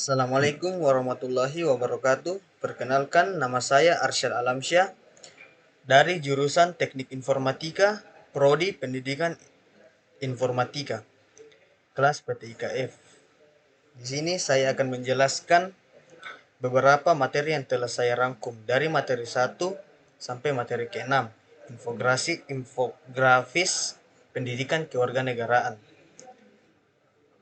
Assalamualaikum warahmatullahi wabarakatuh. Perkenalkan, nama saya Arsyad Alamsyah dari jurusan Teknik Informatika, Prodi Pendidikan Informatika, kelas PTIKF. Di sini saya akan menjelaskan beberapa materi yang telah saya rangkum dari materi 1 sampai materi ke-6, infografis pendidikan kewarganegaraan.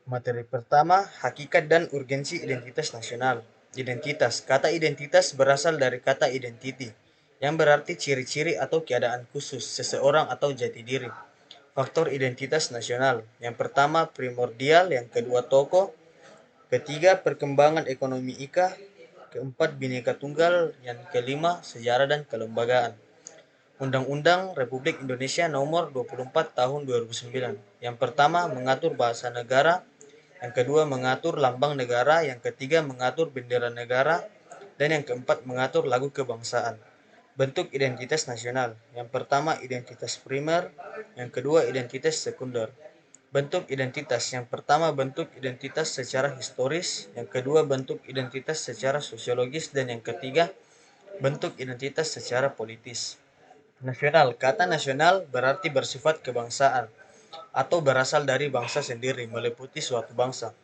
Materi pertama, hakikat dan urgensi identitas nasional. Identitas. Kata identitas berasal dari kata identity, yang berarti ciri-ciri atau keadaan khusus seseorang atau jati diri. Faktor identitas nasional. Yang pertama, primordial. Yang kedua, tokoh. Ketiga, perkembangan ekonomi IKA. Keempat, Bhinneka Tunggal. Yang kelima, sejarah dan kelembagaan. Undang-Undang Republik Indonesia Nomor 24 Tahun 2009. Yang pertama, mengatur bahasa negara. Yang kedua, mengatur lambang negara. Yang ketiga, mengatur bendera negara. Dan yang keempat, mengatur lagu kebangsaan. Bentuk identitas nasional. Yang pertama, identitas primer. Yang kedua, identitas sekunder. Bentuk identitas. Yang pertama, bentuk identitas secara historis. Yang kedua, bentuk identitas secara sosiologis. Dan yang ketiga, bentuk identitas secara politis. Nasional. Kata nasional berarti bersifat kebangsaan atau berasal dari bangsa sendiri, meliputi suatu bangsa.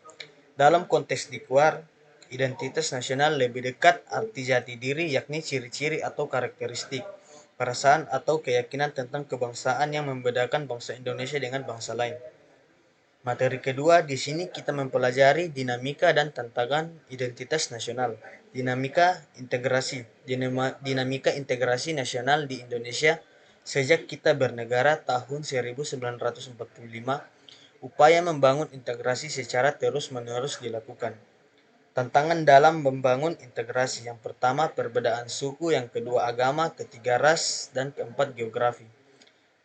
Dalam konteks di luar, identitas nasional lebih dekat arti jati diri, yakni ciri-ciri atau karakteristik, perasaan atau keyakinan tentang kebangsaan yang membedakan bangsa Indonesia dengan bangsa lain. Materi kedua, di sini kita mempelajari dinamika dan tantangan identitas nasional. Dinamika integrasi. Dinamika integrasi nasional di Indonesia sejak kita bernegara tahun 1945, upaya membangun integrasi secara terus-menerus dilakukan. Tantangan dalam membangun integrasi. Yang pertama, perbedaan suku. Yang kedua, agama. Ketiga, ras. Dan keempat, geografi.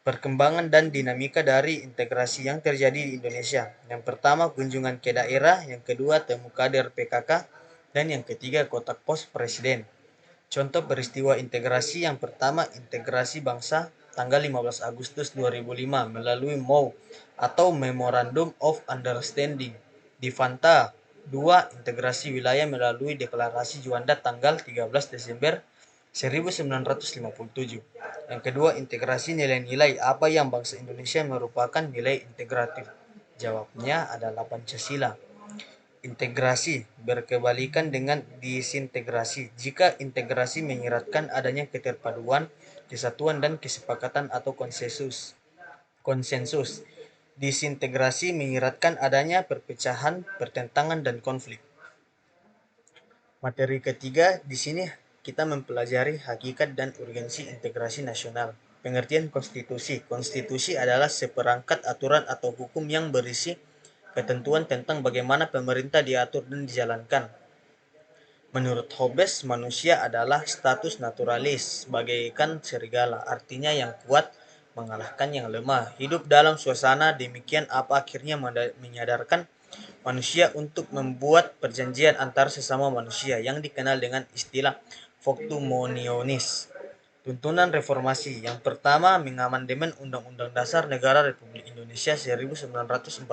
Perkembangan dan dinamika dari integrasi yang terjadi di Indonesia. Yang pertama, kunjungan ke daerah. Yang kedua, temu kader PKK. Dan yang ketiga, kotak pos presiden. Contoh peristiwa integrasi. Yang pertama, integrasi bangsa tanggal 15 Agustus 2005 melalui MOU atau Memorandum of Understanding di Fanta. 2. Integrasi wilayah melalui Deklarasi Juanda tanggal 13 Desember 1957. Yang kedua, integrasi nilai-nilai. Apa yang bangsa Indonesia merupakan nilai integratif? Jawabnya adalah Pancasila. Integrasi berkebalikan dengan disintegrasi. Jika integrasi menyiratkan adanya keterpaduan, kesatuan dan kesepakatan atau konsensus. Disintegrasi menyiratkan adanya perpecahan, pertentangan dan konflik. Materi ketiga, di sini kita mempelajari hakikat dan urgensi integrasi nasional. Pengertian konstitusi. Konstitusi adalah seperangkat aturan atau hukum yang berisi ketentuan tentang bagaimana pemerintah diatur dan dijalankan. Menurut Hobbes, manusia adalah status naturalis, bagaikan serigala, artinya yang kuat mengalahkan yang lemah. Hidup dalam suasana demikian apa akhirnya menyadarkan manusia untuk membuat perjanjian antar sesama manusia yang dikenal dengan istilah Voctumonionis. Tuntunan reformasi. Yang pertama, mengamandemen Undang-Undang Dasar Negara Republik Indonesia 1945.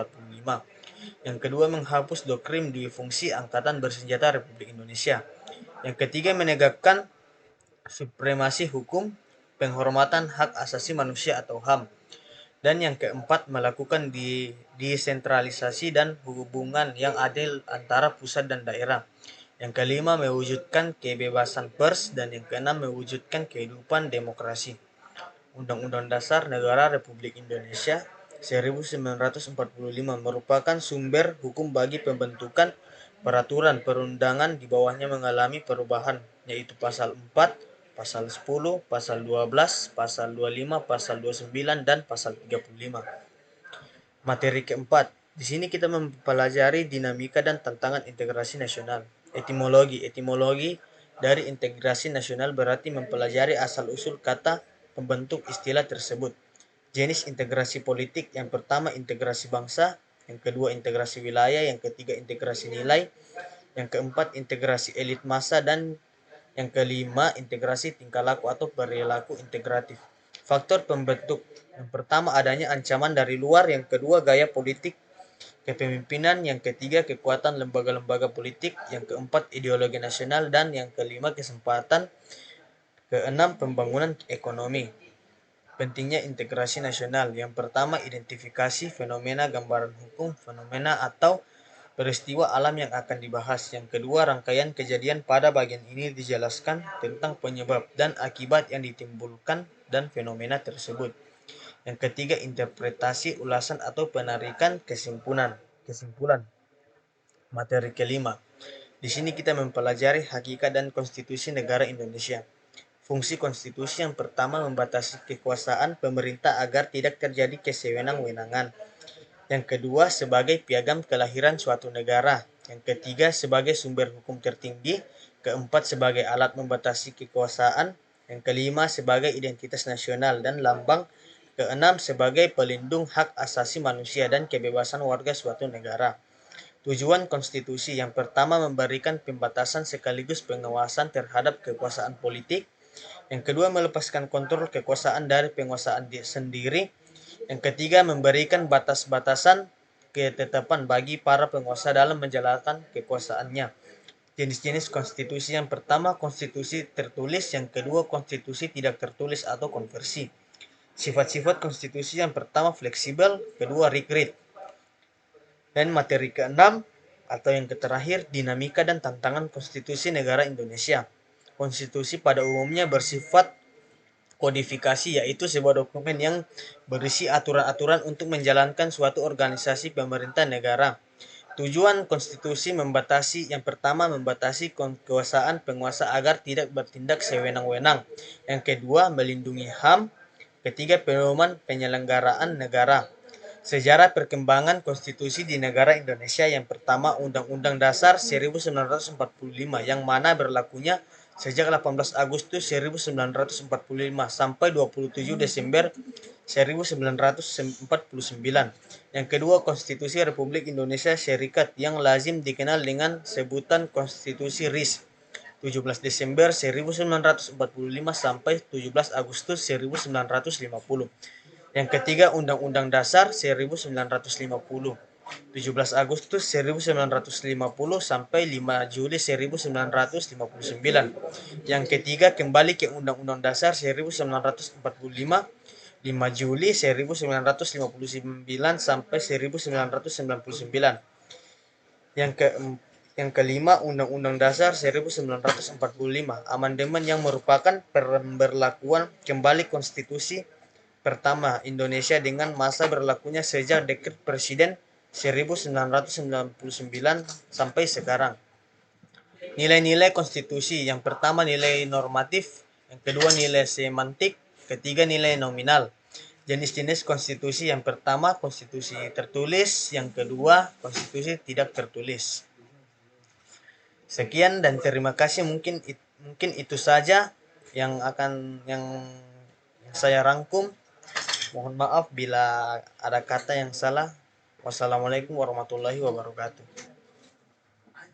Yang kedua, menghapus doktrin di fungsi Angkatan Bersenjata Republik Indonesia. Yang ketiga, menegakkan supremasi hukum, penghormatan hak asasi manusia atau HAM. Dan yang keempat, melakukan desentralisasi dan hubungan yang adil antara pusat dan daerah. Yang kelima, mewujudkan kebebasan pers. Dan yang keenam, mewujudkan kehidupan demokrasi. Undang-Undang Dasar Negara Republik Indonesia 1945 merupakan sumber hukum bagi pembentukan peraturan perundangan di bawahnya mengalami perubahan, yaitu pasal 4, pasal 10, pasal 12, pasal 25, pasal 29, dan pasal 35. Materi keempat. Di sini kita mempelajari dinamika dan tantangan integrasi nasional. Etimologi. Etimologi dari integrasi nasional berarti mempelajari asal-usul kata pembentuk istilah tersebut. Jenis integrasi politik. Yang pertama, integrasi bangsa. Yang kedua, integrasi wilayah. Yang ketiga, integrasi nilai. Yang keempat, integrasi elit massa. Dan yang kelima, integrasi tingkah laku atau perilaku integratif. Faktor pembentuk. Yang pertama, adanya ancaman dari luar. Yang kedua, gaya politik kepemimpinan, yang ketiga kekuatan lembaga-lembaga politik, yang keempat ideologi nasional, dan yang kelima kesempatan, keenam pembangunan ekonomi. Pentingnya integrasi nasional. Yang pertama, identifikasi fenomena, gambaran hukum fenomena atau peristiwa alam yang akan dibahas. Yang kedua, rangkaian kejadian. Pada bagian ini dijelaskan tentang penyebab dan akibat yang ditimbulkan dan fenomena tersebut. Yang ketiga, interpretasi, ulasan atau penarikan kesimpulan. Materi kelima. Di sini kita mempelajari hakikat dan konstitusi negara Indonesia. Fungsi konstitusi yang pertama membatasi kekuasaan pemerintah agar tidak terjadi kesewenang-wenangan. Yang kedua, sebagai piagam kelahiran suatu negara. Yang ketiga, sebagai sumber hukum tertinggi. Keempat, sebagai alat membatasi kekuasaan. Yang kelima, sebagai identitas nasional dan lambang. Keenam, sebagai pelindung hak asasi manusia dan kebebasan warga suatu negara. Tujuan konstitusi yang pertama memberikan pembatasan sekaligus pengawasan terhadap kekuasaan politik. Yang kedua, melepaskan kontrol kekuasaan dari penguasaan sendiri. Yang ketiga, memberikan batas-batasan ketetapan bagi para penguasa dalam menjalankan kekuasaannya. Jenis-jenis konstitusi yang pertama, konstitusi tertulis. Yang kedua, konstitusi tidak tertulis atau konversi. Sifat-sifat konstitusi yang pertama, fleksibel. Kedua, rigid. Dan materi keenam atau yang terakhir, dinamika dan tantangan konstitusi negara Indonesia. Konstitusi pada umumnya bersifat kodifikasi, yaitu sebuah dokumen yang berisi aturan-aturan untuk menjalankan suatu organisasi pemerintah negara. Tujuan konstitusi membatasi, yang pertama membatasi kekuasaan penguasa agar tidak bertindak sewenang-wenang. Yang kedua, melindungi HAM. Ketiga, pedoman penyelenggaraan negara. Sejarah perkembangan konstitusi di negara Indonesia. Yang pertama, Undang-Undang Dasar 1945 yang mana berlakunya sejak 18 Agustus 1945 sampai 27 Desember 1949. Yang kedua, Konstitusi Republik Indonesia Serikat yang lazim dikenal dengan sebutan Konstitusi RIS 17 Desember 1945 sampai 17 Agustus 1950. Yang ketiga, Undang-Undang Dasar 1950, 17 Agustus 1950 sampai 5 Juli 1959. Yang ketiga, kembali ke Undang-Undang Dasar 1945, 5 Juli 1959 sampai 1999. Yang kelima, Undang-Undang Dasar 1945, amandemen yang merupakan pemberlakuan kembali konstitusi pertama Indonesia dengan masa berlakunya sejak Dekret Presiden 1999 sampai sekarang. Nilai-nilai konstitusi. Yang pertama, nilai normatif. Yang kedua, nilai semantik. Ketiga, nilai nominal. Jenis-jenis konstitusi. Yang pertama, konstitusi tertulis. Yang kedua, konstitusi tidak tertulis. Sekian dan terima kasih. Mungkin itu saja yang saya rangkum. Mohon maaf bila ada kata yang salah. Wassalamualaikum warahmatullahi wabarakatuh.